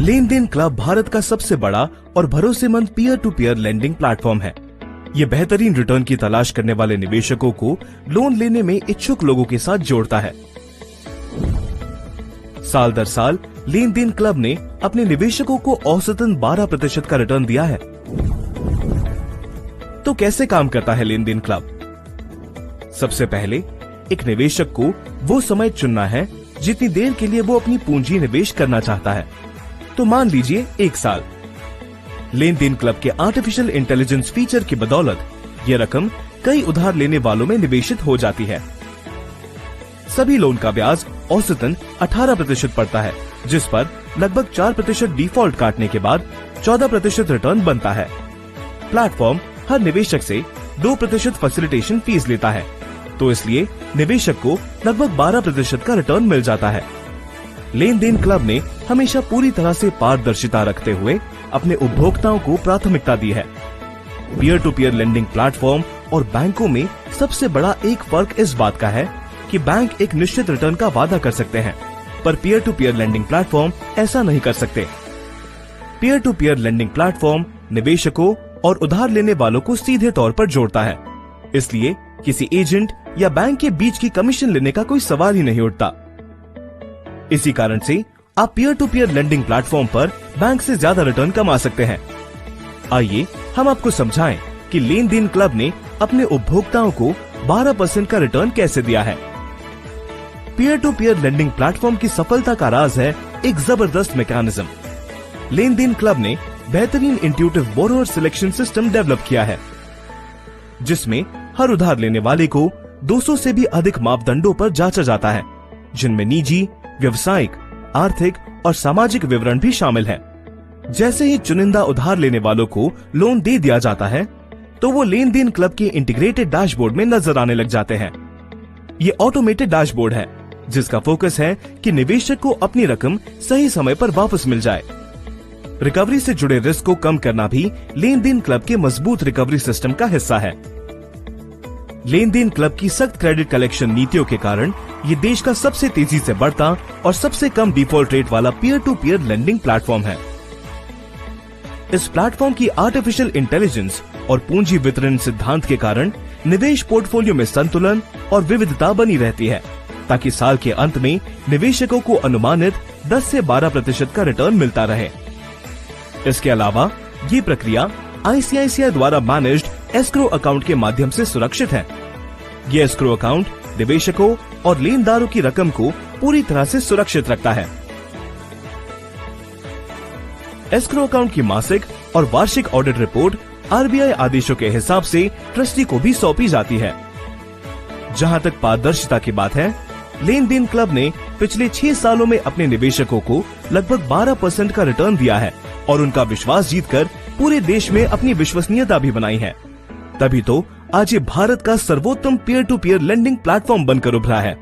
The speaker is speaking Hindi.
लेन देन क्लब भारत का सबसे बड़ा और भरोसेमंद peer to peer lending platform है। ये बेहतरीन रिटर्न की तलाश करने वाले निवेशकों को लोन लेने में इच्छुक लोगों के साथ जोड़ता है। साल दर साल लेन देन क्लब ने अपने निवेशकों को औसतन 12% का रिटर्न दिया है। तो कैसे काम करता है लेन देन क्लब? सबसे पहले एक निवेशक को वो समय चुनना है जितनी देर के लिए वो अपनी पूंजी निवेश करना चाहता है। तो मान लीजिए 1 साल। लेन देन क्लब के आर्टिफिशियल इंटेलिजेंस फीचर की बदौलत ये रकम कई उधार लेने वालों में निवेशित हो जाती है। सभी लोन का ब्याज औसतन 18% पड़ता है, जिस पर लगभग 4% डिफॉल्ट काटने के बाद 14% रिटर्न बनता है। प्लेटफॉर्म हर निवेशक से 2% फैसिलिटेशन फीस लेता है, तो इसलिए निवेशक को लगभग 12% का रिटर्न मिल जाता है। लेन देन क्लब ने हमेशा पूरी तरह से पारदर्शिता रखते हुए अपने उपभोक्ताओं को प्राथमिकता दी है। Peer to peer lending platform और बैंकों में सबसे बड़ा एक फर्क इस बात का है कि बैंक एक निश्चित रिटर्न का वादा कर सकते हैं, पर peer to peer lending platform ऐसा नहीं कर सकते। Peer to peer lending platform निवेशकों और उधार लेने वालों को सीधे तौर पर जोड़ता है, इसलिए किसी एजेंट या बैंक के बीच की कमीशन लेने का कोई सवाल ही नहीं उठता। इसी कारण से आप peer to peer lending platform पर बैंक से ज्यादा रिटर्न कमा सकते हैं। आइए हम आपको समझाएं कि लेन देन क्लब ने अपने उपभोक्ताओं को 12% का रिटर्न कैसे दिया है। Peer to peer lending platform की सफलता का राज है एक जबरदस्त मैकेनिज्म। लेन देन क्लब ने बेहतरीन intuitive borrower selection system develop किया है, जिसमें हर उधार लेने वाले को 200 से भी अधिक मापदंडों पर जांचा जाता है, जिनमें निजी, व्यवसायिक, आर्थिक और सामाजिक विवरण भी शामिल हैं। जैसे ही चुनिंदा उधार लेने वालों को लोन दे दिया जाता है, तो वो लेन देन क्लब के इंटीग्रेटेड डैशबोर्ड में नजर आने लग जाते हैं। ये ऑटोमेटेड डैशबोर्ड है, जिसका फोकस है कि निवेशक को अपनी रकम सही समय पर वापस मिल जाए। रिकवरी से जुड़े रिस्क को कम करना भी लेन देन क्लब के मजबूत रिकवरी सिस्टम का हिस्सा है। लेन देन क्लब की सख्त क्रेडिट कलेक्शन नीतियों के कारण ये देश का सबसे तेजी से बढ़ता और सबसे कम डिफॉल्ट रेट वाला peer to peer lending platform है। इस प्लेटफॉर्म की आर्टिफिशियल इंटेलिजेंस और पूंजी वितरण सिद्धांत के कारण निवेश पोर्टफोलियो में संतुलन और विविधता बनी रहती है, ताकि साल के अंत में निवेशकों को अनुमानित 10 से 12% का रिटर्न मिलता रहे। इसके अलावा ये प्रक्रिया आईसीआईसीआई द्वारा मैनेज्ड एस्क्रो अकाउंट के माध्यम से सुरक्षित है। ये एस्क्रो अकाउंट निवेशकों और लेनदारों की रकम को पूरी तरह से सुरक्षित रखता है। एस्क्रो अकाउंट की मासिक और वार्षिक ऑडिट रिपोर्ट आरबीआई आदेशों के हिसाब से ट्रस्टी को भी सौंपी जाती है। जहां तक पारदर्शिता की बात है, लेन देन क्लब ने पिछले 6 सालों में अपने निवेशकों को लगभग 12% का रिटर्न दिया है और उनका विश्वास जीतकर पूरे देश में अपनी विश्वसनीयता भी बनाई है। तभी तो आज ये भारत का सर्वोत्तम peer to peer lending platform बनकर उभरा है।